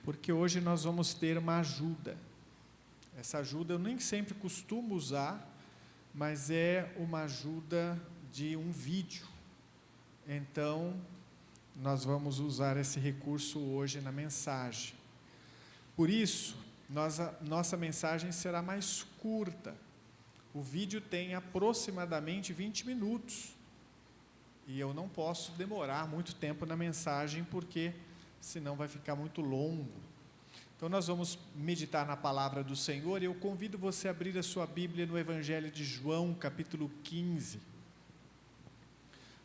porque hoje nós vamos ter uma ajuda. Essa ajuda eu nem sempre costumo usar, mas é uma ajuda de um vídeo. Então, nós vamos usar esse recurso hoje na mensagem. Por isso, nossa mensagem será mais curta. O vídeo tem aproximadamente 20 minutos. E eu não posso demorar muito tempo na mensagem, porque senão vai ficar muito longo. Então nós vamos meditar na palavra do Senhor, e eu convido você a abrir a sua Bíblia no Evangelho de João, capítulo 15.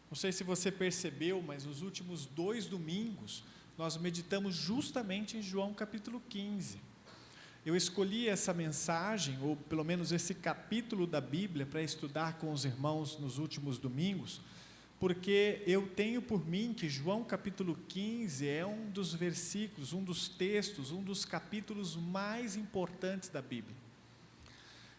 Não sei se você percebeu, mas nos últimos 2 domingos, nós meditamos justamente em João capítulo 15. Eu escolhi essa mensagem, ou pelo menos esse capítulo da Bíblia, para estudar com os irmãos nos últimos domingos, porque eu tenho por mim que João capítulo 15 é um dos versículos, um dos textos, um dos capítulos mais importantes da Bíblia.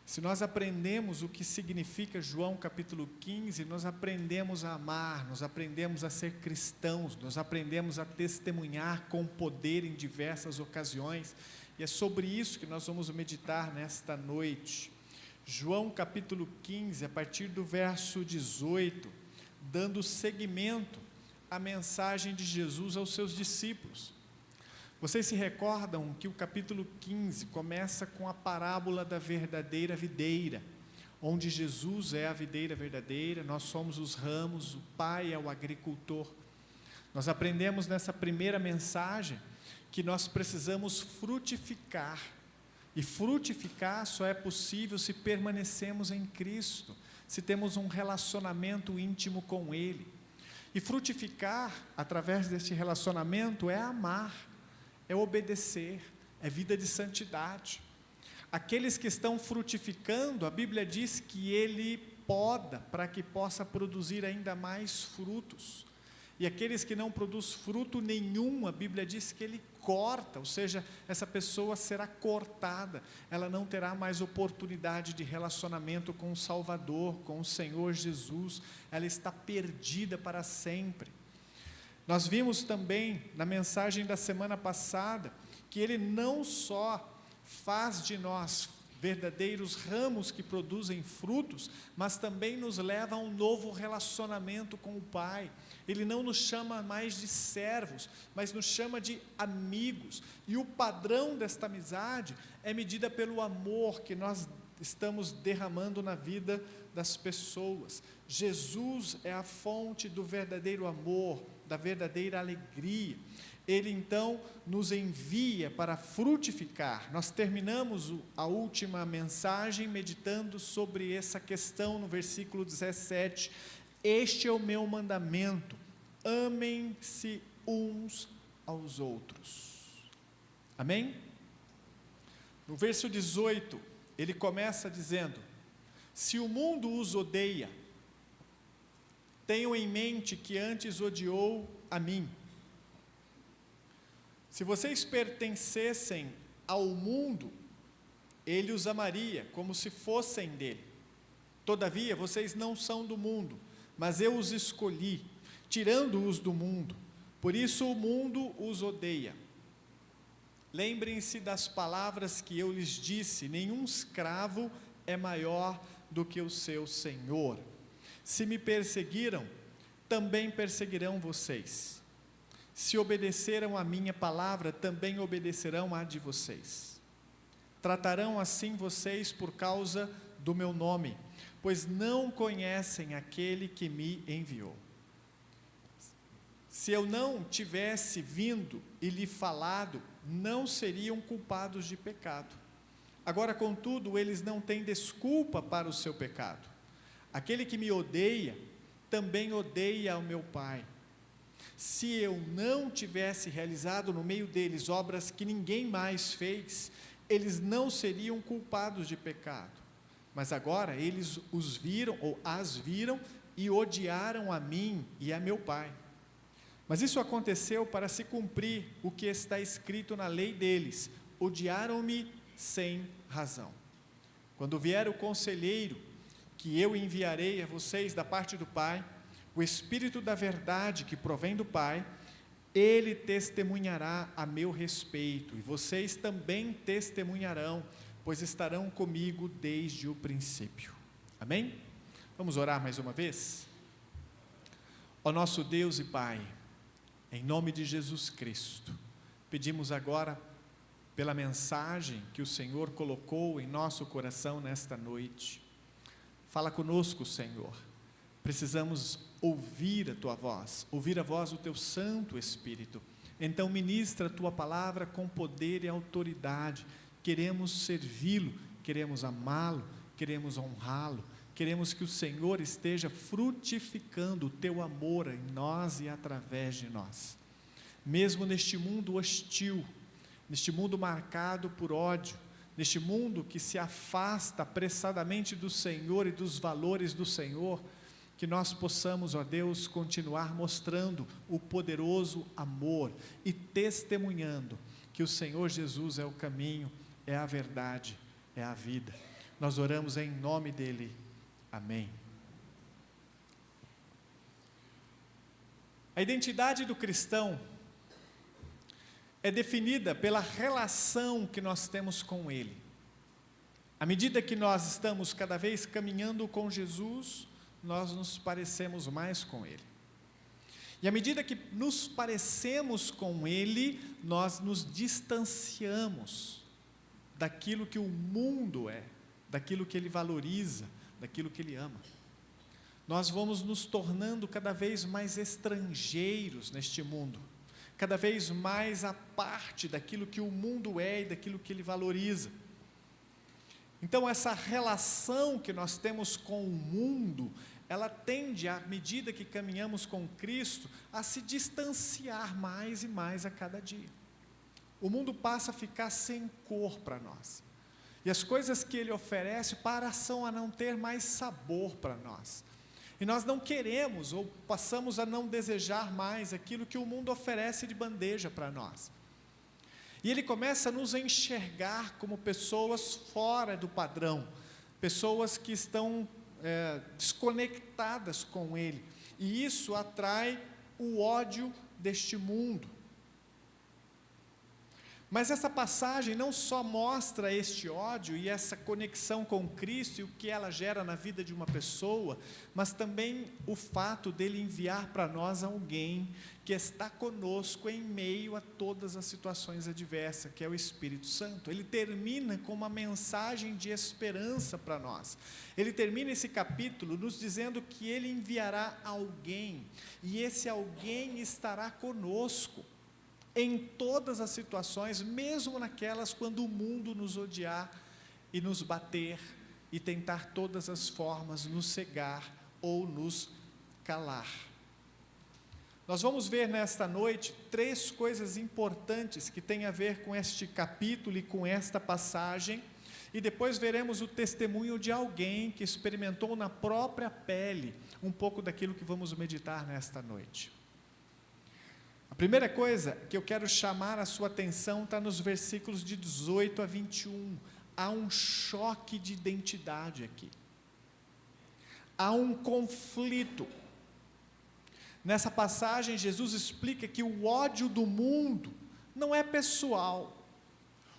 Se nós aprendemos o que significa João capítulo 15, nós aprendemos a amar, nós aprendemos a ser cristãos, nós aprendemos a testemunhar com poder em diversas ocasiões, e é sobre isso que nós vamos meditar nesta noite. João capítulo 15, a partir do verso 18, dando seguimento à mensagem de Jesus aos seus discípulos. Vocês se recordam que o capítulo 15 começa com a parábola da verdadeira videira, onde Jesus é a videira verdadeira, nós somos os ramos, o Pai é o agricultor. Nós aprendemos nessa primeira mensagem que nós precisamos frutificar, e frutificar só é possível se permanecemos em Cristo, se temos um relacionamento íntimo com Ele. E frutificar, através deste relacionamento, é amar, é obedecer, é vida de santidade. Aqueles que estão frutificando, a Bíblia diz que Ele poda para que possa produzir ainda mais frutos. E aqueles que não produzem fruto nenhum, a Bíblia diz que Ele corta, ou seja, essa pessoa será cortada, ela não terá mais oportunidade de relacionamento com o Salvador, com o Senhor Jesus, ela está perdida para sempre. Nós vimos também, na mensagem da semana passada, que Ele não só faz de nós verdadeiros ramos que produzem frutos, mas também nos leva a um novo relacionamento com o Pai. Ele não nos chama mais de servos, mas nos chama de amigos, e o padrão desta amizade é medida pelo amor que nós estamos derramando na vida das pessoas. Jesus é a fonte do verdadeiro amor, da verdadeira alegria. Ele então nos envia para frutificar. Nós terminamos a última mensagem meditando sobre essa questão no versículo 17. Este é o meu mandamento: amem-se uns aos outros. Amém? No verso 18, ele começa dizendo: se o mundo os odeia, tenham em mente que antes odiou a mim. Se vocês pertencessem ao mundo, ele os amaria como se fossem dele. Todavia, vocês não são do mundo, mas eu os escolhi, tirando-os do mundo. Por isso o mundo os odeia. Lembrem-se das palavras que eu lhes disse: nenhum escravo é maior do que o seu senhor. Se me perseguiram, também perseguirão vocês. Se obedeceram à minha palavra, também obedecerão à de vocês. Tratarão assim vocês por causa do meu nome, pois não conhecem aquele que me enviou. Se eu não tivesse vindo e lhe falado, não seriam culpados de pecado. Agora, contudo, eles não têm desculpa para o seu pecado. Aquele que me odeia, também odeia ao meu Pai. Se eu não tivesse realizado no meio deles obras que ninguém mais fez, eles não seriam culpados de pecado. Mas agora eles os viram, ou as viram, e odiaram a mim e a meu Pai. Mas isso aconteceu para se cumprir o que está escrito na lei deles: odiaram-me sem razão. Quando vier o conselheiro, que eu enviarei a vocês da parte do Pai, o Espírito da verdade que provém do Pai, Ele testemunhará a meu respeito, e vocês também testemunharão, pois estarão comigo desde o princípio. Amém? Vamos orar mais uma vez? Ó nosso Deus e Pai, em nome de Jesus Cristo, pedimos agora pela mensagem que o Senhor colocou em nosso coração nesta noite. Fala conosco, Senhor. Precisamos ouvir a Tua voz, ouvir a voz do Teu Santo Espírito. Então ministra a Tua palavra com poder e autoridade. Queremos servi-lo, queremos amá-lo, queremos honrá-lo. Queremos que o Senhor esteja frutificando o Teu amor em nós e através de nós. Mesmo neste mundo hostil, neste mundo marcado por ódio, neste mundo que se afasta apressadamente do Senhor e dos valores do Senhor, que nós possamos, ó Deus, continuar mostrando o poderoso amor e testemunhando que o Senhor Jesus é o caminho, é a verdade, é a vida. Nós oramos em nome dEle. Amém. A identidade do cristão é definida pela relação que nós temos com Ele. À medida que nós estamos cada vez caminhando com Jesus, nós nos parecemos mais com Ele. E à medida que nos parecemos com Ele, nós nos distanciamos daquilo que o mundo é, daquilo que Ele valoriza, daquilo que Ele ama. Nós vamos nos tornando cada vez mais estrangeiros neste mundo, cada vez mais à parte daquilo que o mundo é e daquilo que Ele valoriza. Então essa relação que nós temos com o mundo, ela tende, à medida que caminhamos com Cristo, a se distanciar mais e mais a cada dia. O mundo passa a ficar sem cor para nós. E as coisas que Ele oferece passam a não ter mais sabor para nós. E nós não queremos ou passamos a não desejar mais aquilo que o mundo oferece de bandeja para nós. E Ele começa a nos enxergar como pessoas fora do padrão, pessoas que estão desconectadas com Ele. E isso atrai o ódio deste mundo. Mas essa passagem não só mostra este ódio e essa conexão com Cristo e o que ela gera na vida de uma pessoa, mas também o fato dele enviar para nós alguém que está conosco em meio a todas as situações adversas, que é o Espírito Santo. Ele termina com uma mensagem de esperança para nós. Ele termina esse capítulo nos dizendo que ele enviará alguém, e esse alguém estará conosco em todas as situações, mesmo naquelas quando o mundo nos odiar e nos bater e tentar todas as formas nos cegar ou nos calar. Nós vamos ver nesta noite 3 coisas importantes que têm a ver com este capítulo e com esta passagem, e depois veremos o testemunho de alguém que experimentou na própria pele um pouco daquilo que vamos meditar nesta noite. A primeira coisa que eu quero chamar a sua atenção está nos versículos de 18 a 21. Há um choque de identidade aqui. Há um conflito. Nessa passagem, Jesus explica que o ódio do mundo não é pessoal.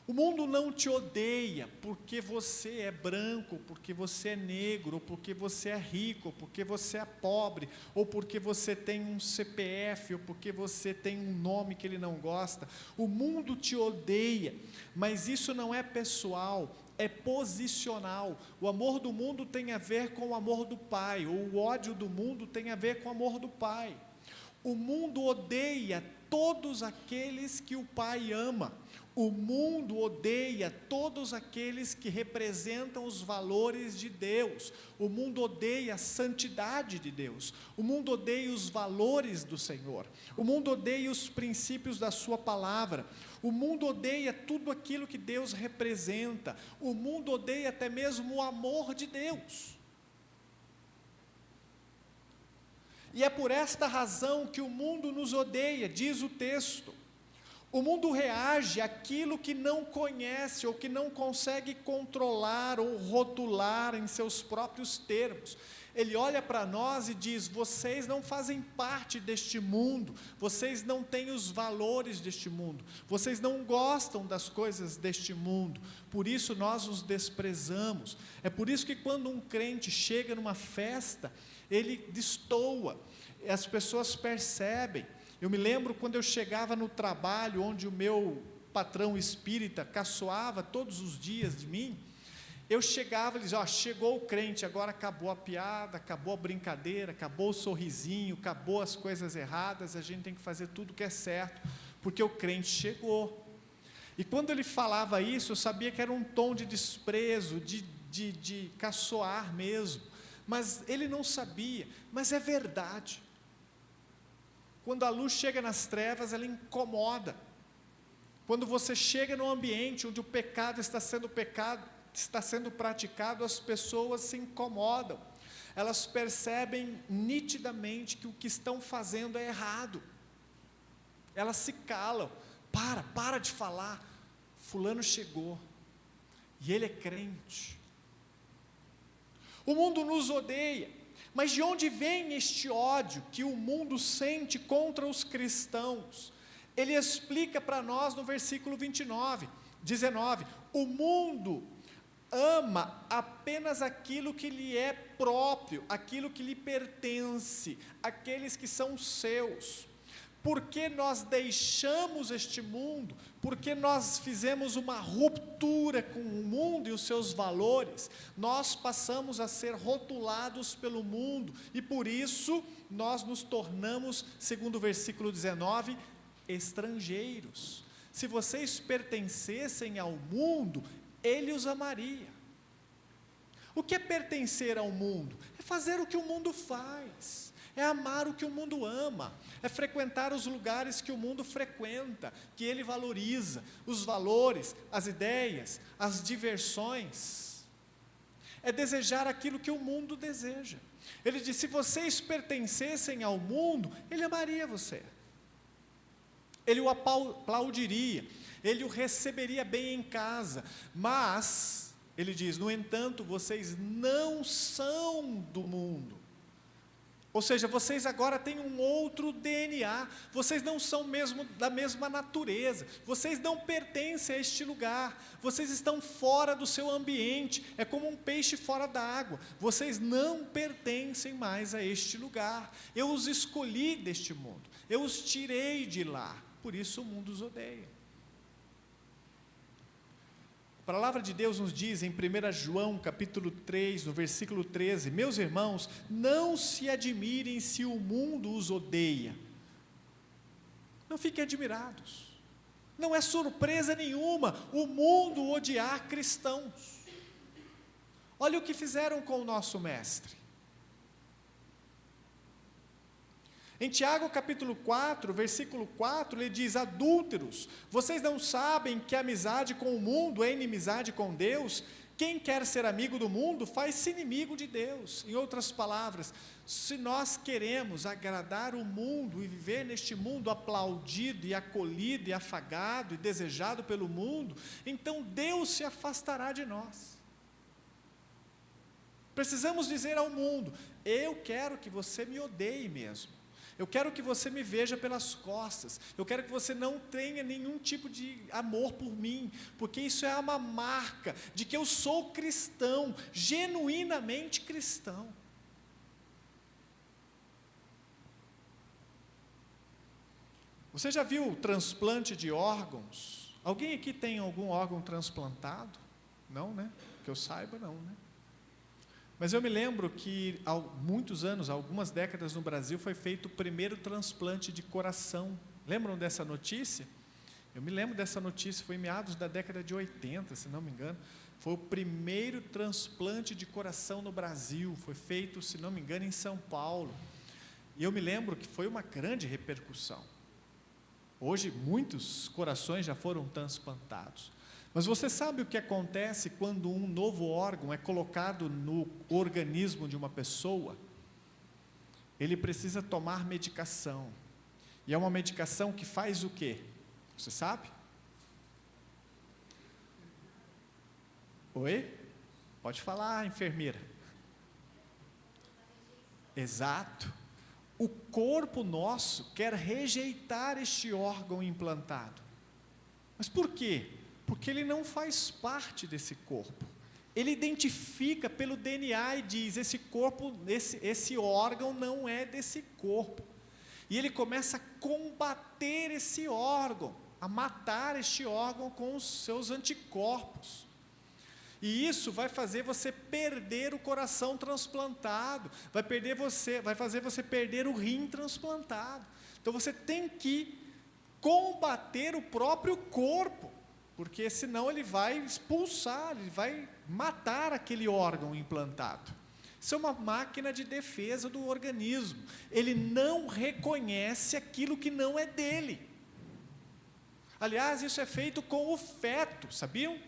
O mundo não te odeia porque você é branco, porque você é negro, ou porque você é rico, ou porque você é pobre, ou porque você tem um CPF, ou porque você tem um nome que ele não gosta. O mundo te odeia, mas isso não é pessoal, é posicional. O amor do mundo tem a ver com o amor do Pai, ou o ódio do mundo tem a ver com o amor do Pai. O mundo odeia todos aqueles que o Pai ama. O mundo odeia todos aqueles que representam os valores de Deus. O mundo odeia a santidade de Deus. O mundo odeia os valores do Senhor. O mundo odeia os princípios da sua palavra. O mundo odeia tudo aquilo que Deus representa. O mundo odeia até mesmo o amor de Deus. E é por esta razão que o mundo nos odeia, diz o texto. O mundo reage àquilo que não conhece ou que não consegue controlar ou rotular em seus próprios termos. Ele olha para nós e diz: vocês não fazem parte deste mundo, vocês não têm os valores deste mundo, vocês não gostam das coisas deste mundo, por isso nós os desprezamos. É por isso que quando um crente chega numa festa, ele destoa, as pessoas percebem. Eu me lembro quando eu chegava no trabalho, onde o meu patrão espírita caçoava todos os dias de mim, eu chegava e dizia: chegou o crente, agora acabou a piada, acabou a brincadeira, acabou o sorrisinho, acabou as coisas erradas, a gente tem que fazer tudo que é certo, porque o crente chegou. E quando ele falava isso, eu sabia que era um tom de desprezo, de caçoar mesmo, mas ele não sabia, mas é verdade. Quando a luz chega nas trevas, ela incomoda. Quando você chega num ambiente onde o pecado está sendo praticado, as pessoas se incomodam, elas percebem nitidamente que o que estão fazendo é errado, elas se calam. Para de falar, fulano chegou, e ele é crente. O mundo nos odeia, mas de onde vem este ódio que o mundo sente contra os cristãos? Ele explica para nós no versículo 19, o mundo ama apenas aquilo que lhe é próprio, aquilo que lhe pertence, aqueles que são seus. Porque nós deixamos este mundo, porque nós fizemos uma ruptura com o mundo e os seus valores, nós passamos a ser rotulados pelo mundo, e por isso nós nos tornamos, segundo o versículo 19, estrangeiros. Se vocês pertencessem ao mundo, ele os amaria. O que é pertencer ao mundo? É fazer o que o mundo faz, é amar o que o mundo ama, é frequentar os lugares que o mundo frequenta, que ele valoriza, os valores, as ideias, as diversões, é desejar aquilo que o mundo deseja. Ele diz: se vocês pertencessem ao mundo, ele amaria você, ele o aplaudiria, ele o receberia bem em casa, mas, ele diz: no entanto, vocês não são do mundo. Ou seja, vocês agora têm um outro DNA, vocês não são mesmo da mesma natureza, vocês não pertencem a este lugar, vocês estão fora do seu ambiente, é como um peixe fora da água, vocês não pertencem mais a este lugar. Eu os escolhi deste mundo, eu os tirei de lá, por isso o mundo os odeia. A palavra de Deus nos diz em 1 João capítulo 3, no versículo 13, meus irmãos, não se admirem se o mundo os odeia, não fiquem admirados, não é surpresa nenhuma o mundo odiar cristãos. Olha o que fizeram com o nosso mestre. Em Tiago capítulo 4, versículo 4, ele diz: adúlteros, vocês não sabem que a amizade com o mundo é inimizade com Deus? Quem quer ser amigo do mundo, faz-se inimigo de Deus. Em outras palavras, se nós queremos agradar o mundo e viver neste mundo aplaudido e acolhido e afagado e desejado pelo mundo, então Deus se afastará de nós. Precisamos dizer ao mundo: eu quero que você me odeie mesmo. Eu quero que você me veja pelas costas, eu quero que você não tenha nenhum tipo de amor por mim, porque isso é uma marca de que eu sou cristão, genuinamente cristão. Você já viu transplante de órgãos? Alguém aqui tem algum órgão transplantado? Não, né? Que eu saiba, não, né? Mas eu me lembro que há muitos anos, algumas décadas no Brasil, foi feito o primeiro transplante de coração. Lembram dessa notícia? Eu me lembro dessa notícia, foi em meados da década de 80, se não me engano. Foi o primeiro transplante de coração no Brasil, foi feito, se não me engano, em São Paulo. E eu me lembro que foi uma grande repercussão. Hoje, muitos corações já foram transplantados. Mas você sabe o que acontece quando um novo órgão é colocado no organismo de uma pessoa? Ele precisa tomar medicação. E é uma medicação que faz o quê? Você sabe? Oi? Pode falar, enfermeira. Exato. O corpo nosso quer rejeitar este órgão implantado. Mas por quê? Porque ele não faz parte desse corpo. Ele identifica pelo DNA e diz: esse corpo, esse órgão não é desse corpo. E ele começa a combater esse órgão, a matar este órgão com os seus anticorpos. E isso vai fazer você perder o coração transplantado, vai fazer você perder o rim transplantado. Então você tem que combater o próprio corpo, porque senão ele vai expulsar, ele vai matar aquele órgão implantado. Isso é uma máquina de defesa do organismo. Ele não reconhece aquilo que não é dele. Aliás, isso é feito com o feto, sabiam?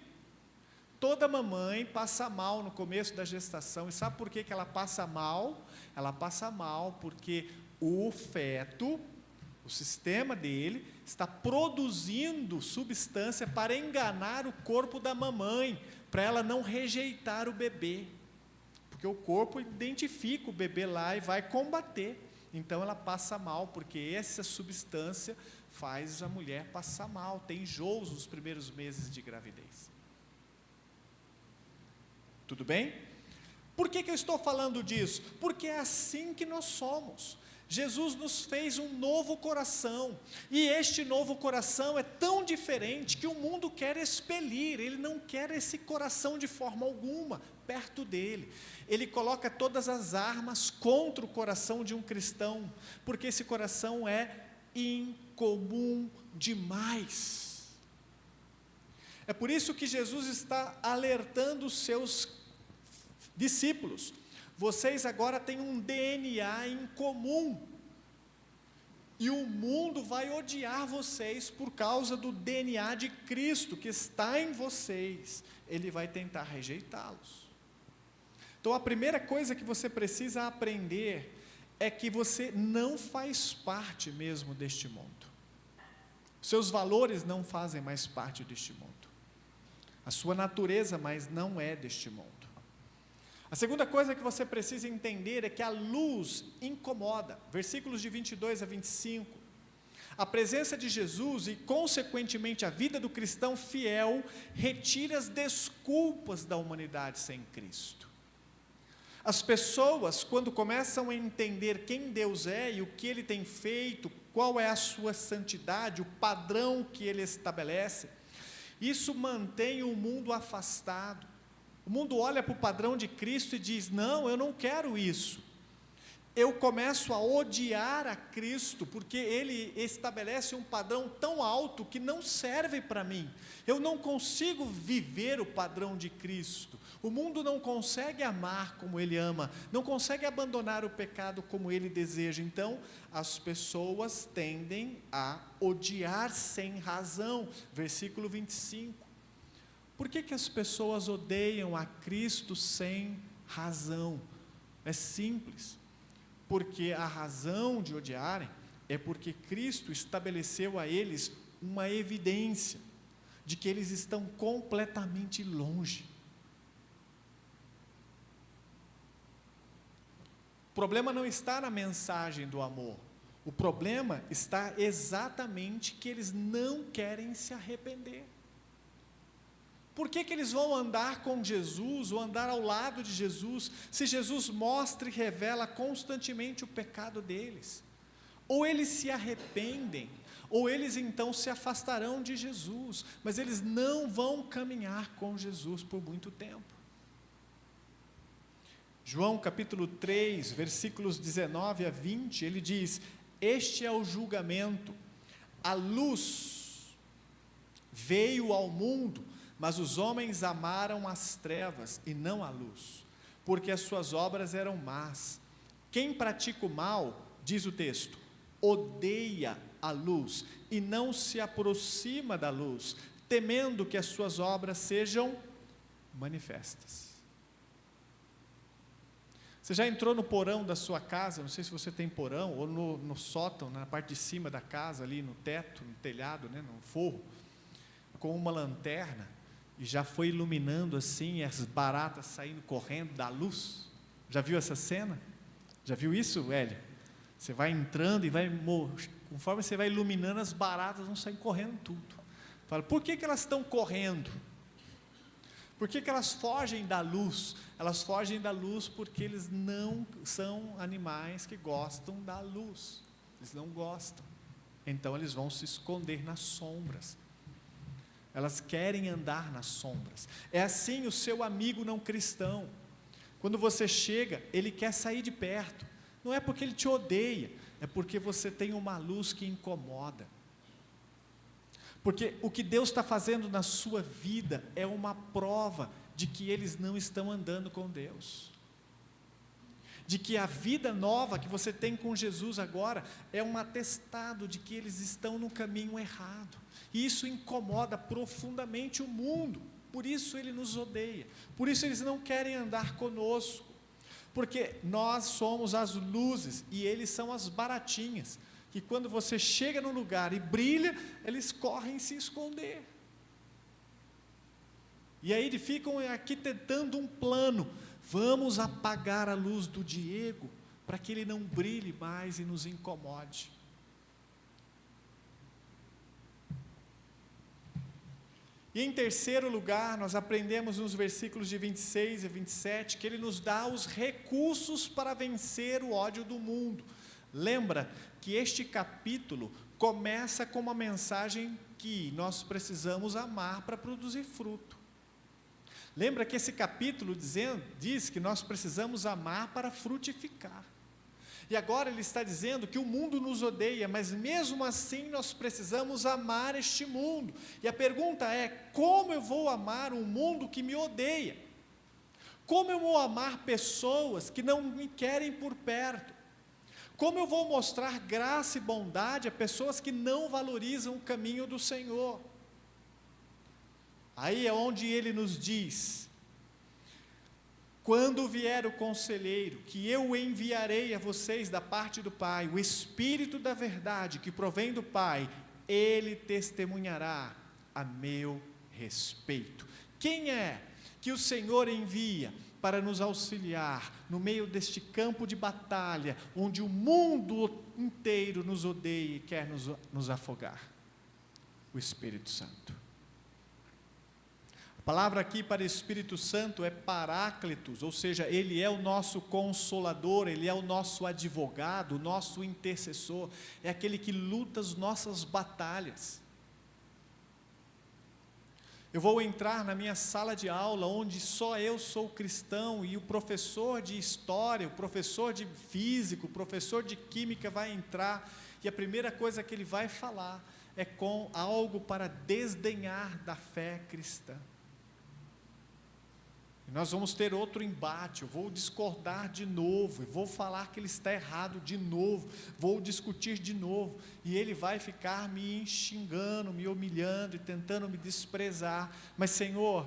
Toda mamãe passa mal no começo da gestação. E sabe por que ela passa mal? Ela passa mal porque o feto, o sistema dele, está produzindo substância para enganar o corpo da mamãe, para ela não rejeitar o bebê. Porque o corpo identifica o bebê lá e vai combater. Então ela passa mal, porque essa substância faz a mulher passar mal, tem enjoos nos primeiros meses de gravidez. Tudo bem? Por que eu estou falando disso? Porque é assim que nós somos. Jesus nos fez um novo coração, e este novo coração é tão diferente que o mundo quer expelir. Ele não quer esse coração de forma alguma perto dele. Ele coloca todas as armas contra o coração de um cristão, porque esse coração é incomum demais. É por isso que Jesus está alertando os seus discípulos: vocês agora têm um DNA em comum, e o mundo vai odiar vocês por causa do DNA de Cristo que está em vocês. Ele vai tentar rejeitá-los. Então a primeira coisa que você precisa aprender é que você não faz parte mesmo deste mundo. Seus valores não fazem mais parte deste mundo. A sua natureza mais não é deste mundo. A segunda coisa que você precisa entender é que a luz incomoda. Versículos de 22 a 25. A presença de Jesus e, consequentemente, a vida do cristão fiel retira as desculpas da humanidade sem Cristo. As pessoas, quando começam a entender quem Deus é e o que Ele tem feito, qual é a sua santidade, o padrão que Ele estabelece, isso mantém o mundo afastado. O mundo olha para o padrão de Cristo e diz: não, eu não quero isso. Eu começo a odiar a Cristo, porque Ele estabelece um padrão tão alto que não serve para mim. Eu não consigo viver o padrão de Cristo. O mundo não consegue amar como Ele ama, não consegue abandonar o pecado como Ele deseja. Então, as pessoas tendem a odiar sem razão. Versículo 25. Por que as pessoas odeiam a Cristo sem razão? É simples. Porque a razão de odiarem é porque Cristo estabeleceu a eles uma evidência de que eles estão completamente longe. O problema não está na mensagem do amor. O problema está exatamente que eles não querem se arrepender. Por que eles vão andar com Jesus, ou andar ao lado de Jesus, se Jesus mostra e revela constantemente o pecado deles? Ou eles se arrependem, ou eles então se afastarão de Jesus, mas eles não vão caminhar com Jesus por muito tempo. João capítulo 3, versículos 19 a 20, ele diz: este é o julgamento, a luz veio ao mundo, mas os homens amaram as trevas e não a luz, porque as suas obras eram más. Quem pratica o mal, diz o texto, odeia a luz e não se aproxima da luz, temendo que as suas obras sejam manifestas. Você já entrou no porão da sua casa? Não sei se você tem porão, ou no sótão, na parte de cima da casa, ali no teto, no telhado, no forro, com uma lanterna, e já foi iluminando assim, as baratas saindo correndo da luz. Já viu essa cena? Já viu isso, Hélio? Você vai entrando e conforme você vai iluminando, as baratas vão sair correndo tudo. Fala, por que elas estão correndo? Por que elas fogem da luz? Elas fogem da luz porque eles não são animais que gostam da luz. Eles não gostam. Então eles vão se esconder nas sombras. Elas querem andar nas sombras. É assim o seu amigo não cristão. Quando você chega, ele quer sair de perto. Não é porque ele te odeia, é porque você tem uma luz que incomoda. Porque o que Deus está fazendo na sua vida é uma prova de que eles não estão andando com Deus. De que a vida nova que você tem com Jesus agora é um atestado de que eles estão no caminho errado. E isso incomoda profundamente o mundo. Por isso ele nos odeia. Por isso eles não querem andar conosco. Porque nós somos as luzes e eles são as baratinhas. Que quando você chega no lugar e brilha, eles correm se esconder. E aí eles ficam arquitetando um plano. Vamos apagar a luz do Diego, para que ele não brilhe mais e nos incomode. E em terceiro lugar, nós aprendemos nos versículos de 26 e 27, que ele nos dá os recursos para vencer o ódio do mundo. Lembra que este capítulo começa com uma mensagem que nós precisamos amar para produzir fruto. Lembra que esse capítulo diz que nós precisamos amar para frutificar. E agora ele está dizendo que o mundo nos odeia, mas mesmo assim nós precisamos amar este mundo. E a pergunta é, como eu vou amar um mundo que me odeia? Como eu vou amar pessoas que não me querem por perto? Como eu vou mostrar graça e bondade a pessoas que não valorizam o caminho do Senhor? Aí é onde ele nos diz, quando vier o conselheiro, que eu enviarei a vocês da parte do Pai, o Espírito da verdade, que provém do Pai, ele testemunhará a meu respeito. Quem é que o Senhor envia para nos auxiliar no meio deste campo de batalha, onde o mundo inteiro nos odeia e quer nos afogar? O Espírito Santo. A palavra aqui para Espírito Santo é Paráclitos, ou seja, ele é o nosso consolador, ele é o nosso advogado, o nosso intercessor, é aquele que luta as nossas batalhas. Eu vou entrar na minha sala de aula, onde só eu sou cristão, e o professor de história, o professor de física, o professor de química vai entrar, e a primeira coisa que ele vai falar é com algo para desdenhar da fé cristã. Nós vamos ter outro embate, eu vou discordar de novo, eu vou falar que ele está errado de novo, vou discutir de novo, e ele vai ficar me xingando, me humilhando e tentando me desprezar, mas Senhor,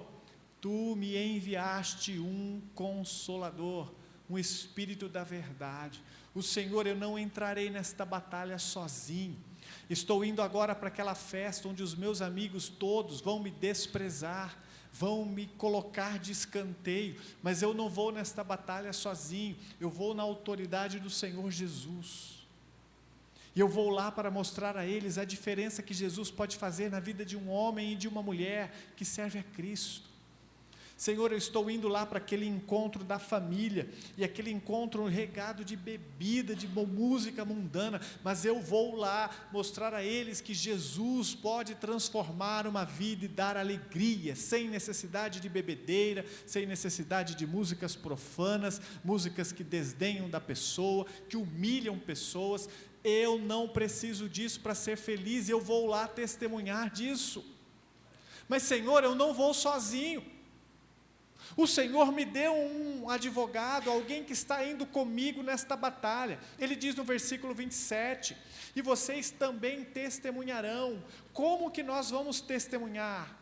Tu me enviaste um Consolador, um Espírito da verdade. O Senhor, eu não entrarei nesta batalha sozinho, estou indo agora para aquela festa onde os meus amigos todos vão me desprezar, vão me colocar de escanteio, mas eu não vou nesta batalha sozinho, eu vou na autoridade do Senhor Jesus, e eu vou lá para mostrar a eles a diferença que Jesus pode fazer na vida de um homem e de uma mulher que serve a Cristo. Senhor, eu estou indo lá para aquele encontro da família, e aquele encontro regado de bebida, de música mundana, mas eu vou lá mostrar a eles que Jesus pode transformar uma vida e dar alegria, sem necessidade de bebedeira, sem necessidade de músicas profanas, músicas que desdenham da pessoa, que humilham pessoas. Eu não preciso disso para ser feliz, eu vou lá testemunhar disso. Mas Senhor, eu não vou sozinho. O Senhor me deu um advogado, alguém que está indo comigo nesta batalha. Ele diz no versículo 27, e vocês também testemunharão. Como que nós vamos testemunhar?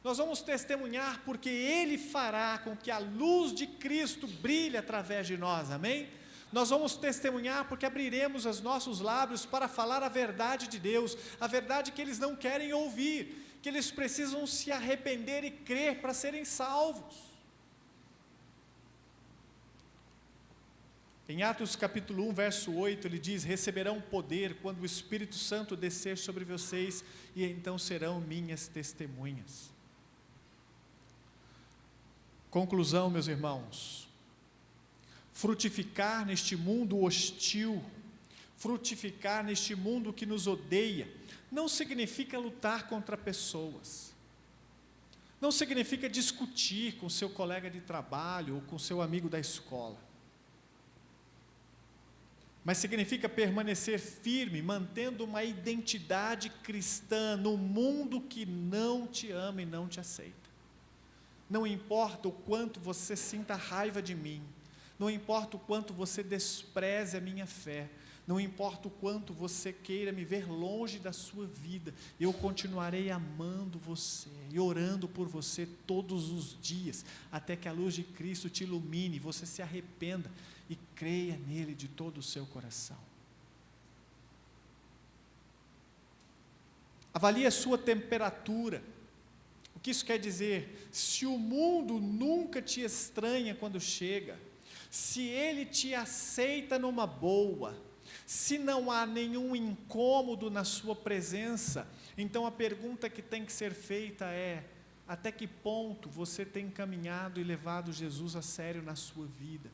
Nós vamos testemunhar porque Ele fará com que a luz de Cristo brilhe através de nós, amém? Nós vamos testemunhar porque abriremos os nossos lábios para falar a verdade de Deus, a verdade que eles não querem ouvir, que eles precisam se arrepender e crer para serem salvos. Em Atos capítulo 1, verso 8, ele diz: receberão poder quando o Espírito Santo descer sobre vocês, e então serão minhas testemunhas. Conclusão, meus irmãos: frutificar neste mundo hostil, frutificar neste mundo que nos odeia, não significa lutar contra pessoas, não significa discutir com seu colega de trabalho ou com seu amigo da escola, mas significa permanecer firme, mantendo uma identidade cristã no mundo que não te ama e não te aceita. Não importa o quanto você sinta raiva de mim, não importa o quanto você despreze a minha fé, não importa o quanto você queira me ver longe da sua vida, eu continuarei amando você e orando por você todos os dias, até que a luz de Cristo te ilumine, você se arrependa e creia nele de todo o seu coração. Avalie a sua temperatura. O que isso quer dizer? Se o mundo nunca te estranha quando chega, se ele te aceita numa boa, se não há nenhum incômodo na sua presença, então a pergunta que tem que ser feita é: até que ponto você tem caminhado e levado Jesus a sério na sua vida?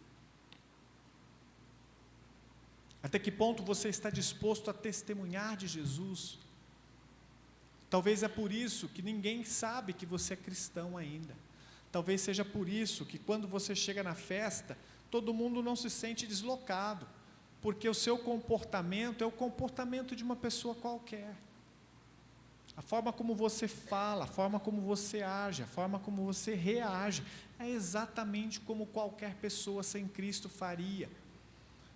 Até que ponto você está disposto a testemunhar de Jesus? Talvez é por isso que ninguém sabe que você é cristão ainda. Talvez seja por isso que quando você chega na festa, todo mundo não se sente deslocado, porque o seu comportamento é o comportamento de uma pessoa qualquer. A forma como você fala, a forma como você age, a forma como você reage, é exatamente como qualquer pessoa sem Cristo faria.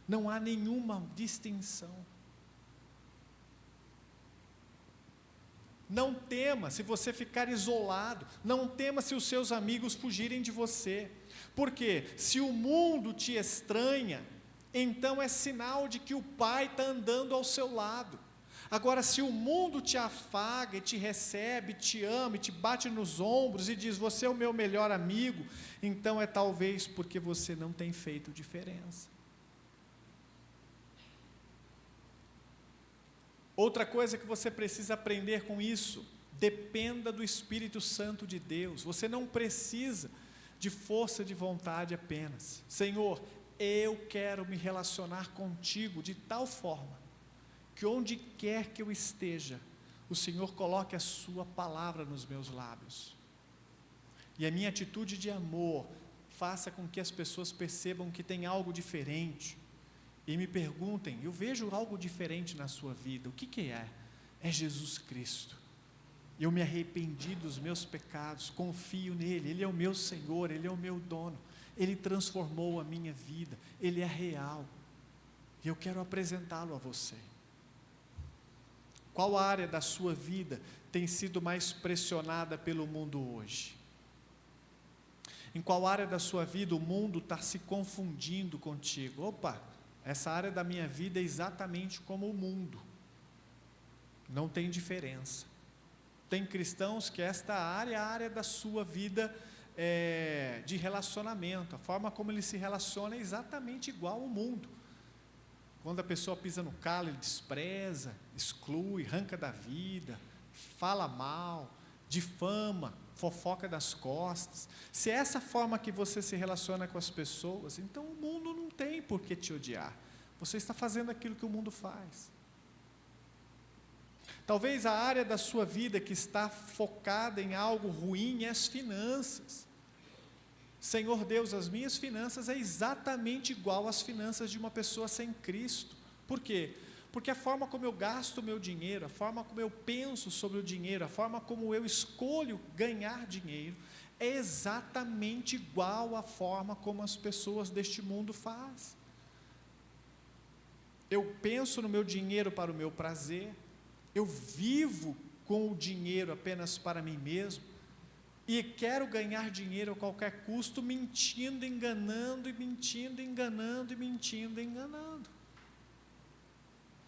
Não há nenhuma distinção. Não tema se você ficar isolado, não tema se os seus amigos fugirem de você, porque se o mundo te estranha, então é sinal de que o Pai está andando ao seu lado. Agora, se o mundo te afaga, e te recebe, te ama, e te bate nos ombros e diz: você é o meu melhor amigo, então é talvez porque você não tem feito diferença. Outra coisa que você precisa aprender com isso: dependa do Espírito Santo de Deus. Você não precisa de força de vontade apenas. Senhor, eu quero me relacionar contigo de tal forma que onde quer que eu esteja, o Senhor coloque a sua palavra nos meus lábios. E a minha atitude de amor faça com que as pessoas percebam que tem algo diferente. E me perguntem: eu vejo algo diferente na sua vida, o que é? É Jesus Cristo. Eu me arrependi dos meus pecados, confio nele, ele é o meu Senhor, ele é o meu dono, ele transformou a minha vida, ele é real, e eu quero apresentá-lo a você. Qual área da sua vida tem sido mais pressionada pelo mundo hoje? Em qual área da sua vida o mundo está se confundindo contigo? Opa, essa área da minha vida é exatamente como o mundo, não tem diferença. Tem cristãos que esta área é a área da sua vida de relacionamento, a forma como ele se relaciona é exatamente igual ao mundo. Quando a pessoa pisa no calo, ele despreza, exclui, arranca da vida, fala mal, difama, fofoca das costas. Se é essa forma que você se relaciona com as pessoas, então o mundo não tem por que te odiar. Você está fazendo aquilo que o mundo faz. Talvez a área da sua vida que está focada em algo ruim é as finanças. Senhor Deus, as minhas finanças é exatamente igual às finanças de uma pessoa sem Cristo. Por quê? Porque a forma como eu gasto o meu dinheiro, a forma como eu penso sobre o dinheiro, a forma como eu escolho ganhar dinheiro, é exatamente igual à forma como as pessoas deste mundo fazem. Eu penso no meu dinheiro para o meu prazer, eu vivo com o dinheiro apenas para mim mesmo, e quero ganhar dinheiro a qualquer custo, mentindo, enganando, e mentindo, enganando, e mentindo, enganando.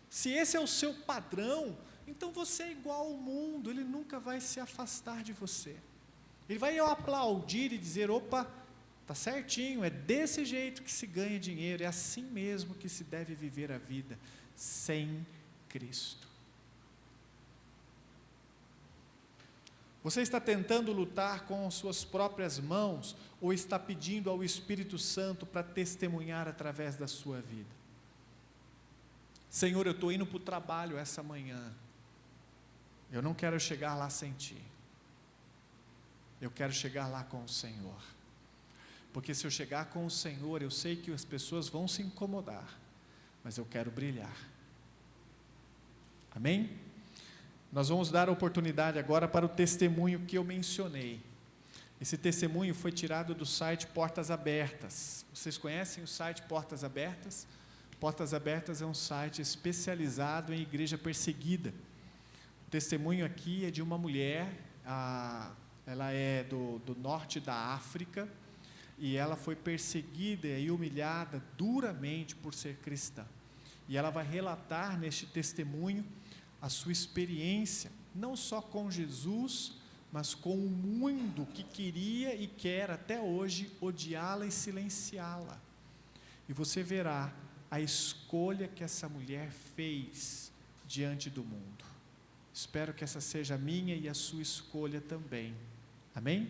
Se esse é o seu padrão, então você é igual ao mundo, ele nunca vai se afastar de você. Ele vai aplaudir e dizer: opa, Está certinho, é desse jeito que se ganha dinheiro, é assim mesmo que se deve viver a vida, sem Cristo. Você está tentando lutar com suas próprias mãos ou está pedindo ao Espírito Santo para testemunhar através da sua vida? Senhor, eu estou indo para o trabalho essa manhã, eu não quero chegar lá sem Ti, eu quero chegar lá com o Senhor, porque se eu chegar com o Senhor, eu sei que as pessoas vão se incomodar, mas eu quero brilhar. Amém? Nós vamos dar a oportunidade agora para o testemunho que eu mencionei. Esse testemunho foi tirado do site Portas Abertas. Vocês conhecem o site Portas Abertas? Portas Abertas é um site especializado em igreja perseguida. O testemunho aqui é de uma mulher, ela é do norte da África, e ela foi perseguida e humilhada duramente por ser cristã. E ela vai relatar neste testemunho a sua experiência, não só com Jesus, mas com o mundo que queria e quer até hoje odiá-la e silenciá-la. E você verá a escolha que essa mulher fez diante do mundo. Espero que essa seja a minha e a sua escolha também. Amém?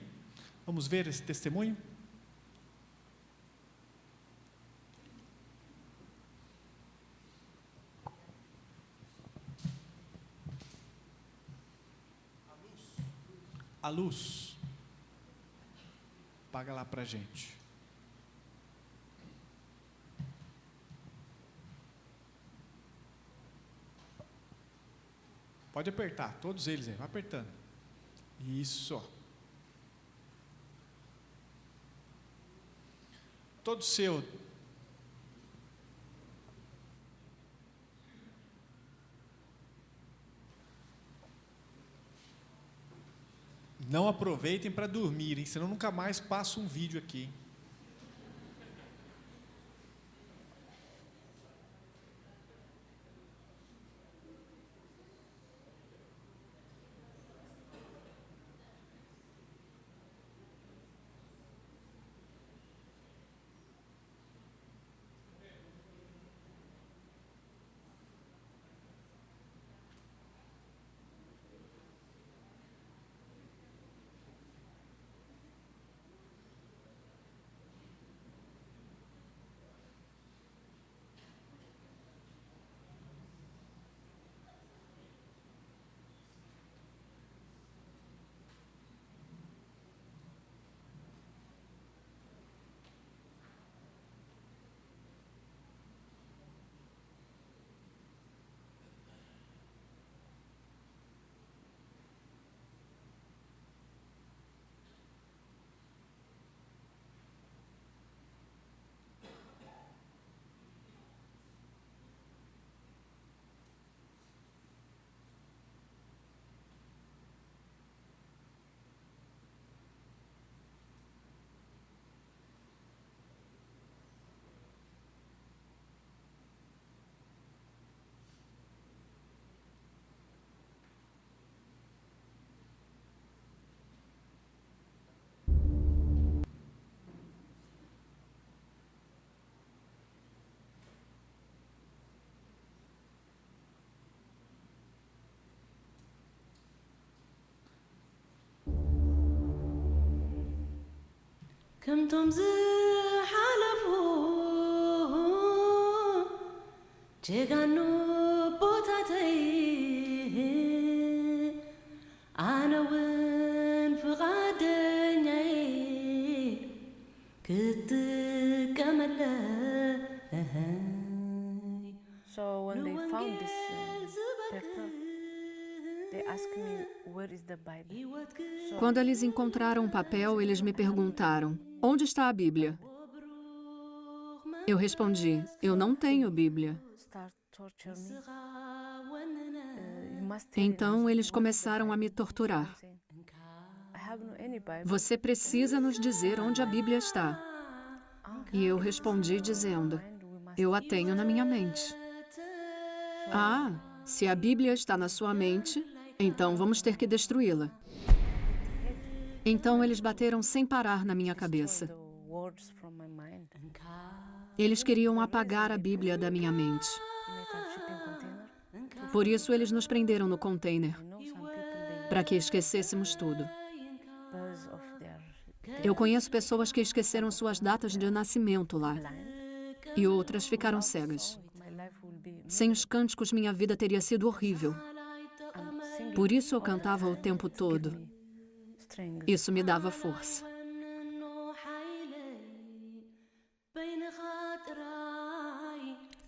Vamos ver esse testemunho? A luz, paga lá para a gente. Pode apertar, todos eles aí, vai apertando. Isso. Todo seu. Não aproveitem para dormirem, senão nunca mais passo um vídeo aqui. كمتم زحلفوا جيغانو بوتاتي أنا وين فغادني كنت كملا. So when they found this paper, they asked me, where is the Bible? So Quando eles encontraram o papel, eles me perguntaram, onde está a Bíblia? Eu respondi, eu não tenho Bíblia. start torture me. You must tell Então us eles what is the começaram a me Bible. torturar. I'm saying, I have no any Bible. Você precisa nos dizer onde a Bíblia está. E eu respondi dizendo, eu a tenho na minha mente. Ah, se a Bíblia está na sua mente, então vamos ter que destruí-la. Então eles bateram sem parar na minha cabeça. Eles queriam apagar a Bíblia da minha mente. Por isso, eles nos prenderam no container, para que esquecêssemos tudo. Eu conheço pessoas que esqueceram suas datas de nascimento lá, e outras ficaram cegas. Sem os cânticos, minha vida teria sido horrível. Por isso eu cantava o tempo todo. Isso me dava força.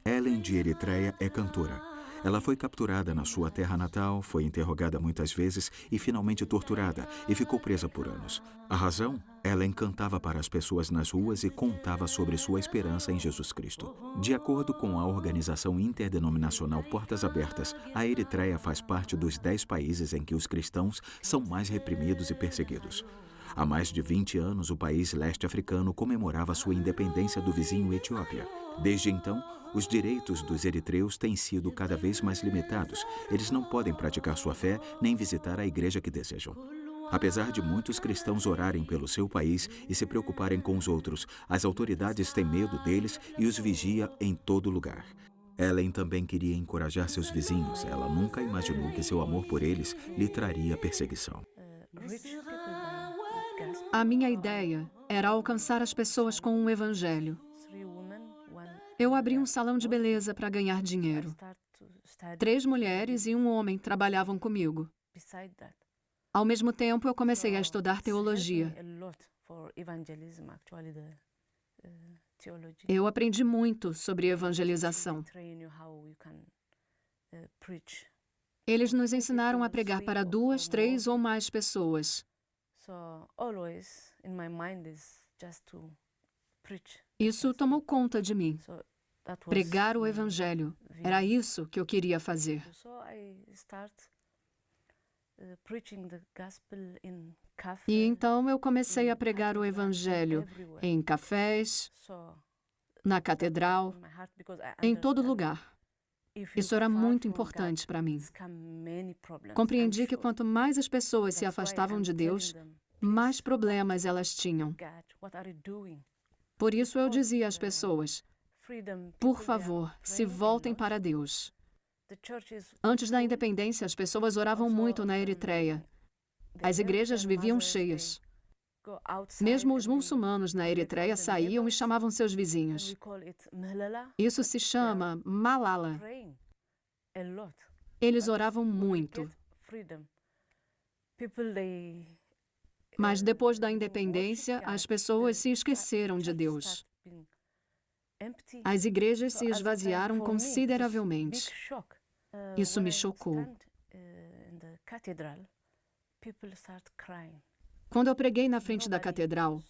Ellen de Eritreia é cantora. Ela foi capturada na sua terra natal, foi interrogada muitas vezes e finalmente torturada, e ficou presa por anos. A razão? Ellen cantava para as pessoas nas ruas e contava sobre sua esperança em Jesus Cristo. De acordo com a organização interdenominacional Portas Abertas, a Eritreia faz parte dos 10 países em que os cristãos são mais reprimidos e perseguidos. Há mais de 20 anos, o país leste-africano comemorava sua independência do vizinho Etiópia. Desde então, os direitos dos eritreus têm sido cada vez mais limitados. Eles não podem praticar sua fé nem visitar a igreja que desejam. Apesar de muitos cristãos orarem pelo seu país e se preocuparem com os outros, as autoridades têm medo deles e os vigia em todo lugar. Ellen também queria encorajar seus vizinhos. Ela nunca imaginou que seu amor por eles lhe traria perseguição. A minha ideia era alcançar as pessoas com um evangelho. Eu abri um salão de beleza para ganhar dinheiro. 3 mulheres e um homem trabalhavam comigo. Ao mesmo tempo, eu comecei a estudar teologia. Eu aprendi muito sobre evangelização. Eles nos ensinaram a pregar para 2, 3 ou mais pessoas. Isso tomou conta de mim. Pregar o evangelho. Era isso que eu queria fazer. E então eu comecei a pregar o evangelho em cafés, na catedral, em todo lugar. Isso era muito importante para mim. Compreendi que quanto mais as pessoas se afastavam de Deus, mais problemas elas tinham. Por isso eu dizia às pessoas, por favor, se voltem para Deus. Antes da independência, as pessoas oravam muito na Eritreia. As igrejas viviam cheias. Mesmo os muçulmanos na Eritreia saíam e chamavam seus vizinhos. Isso se chama Malala. Eles oravam muito. Mas depois da independência, as pessoas se esqueceram de Deus. As igrejas se esvaziaram consideravelmente. Isso me chocou. Quando eu preguei na frente da catedral,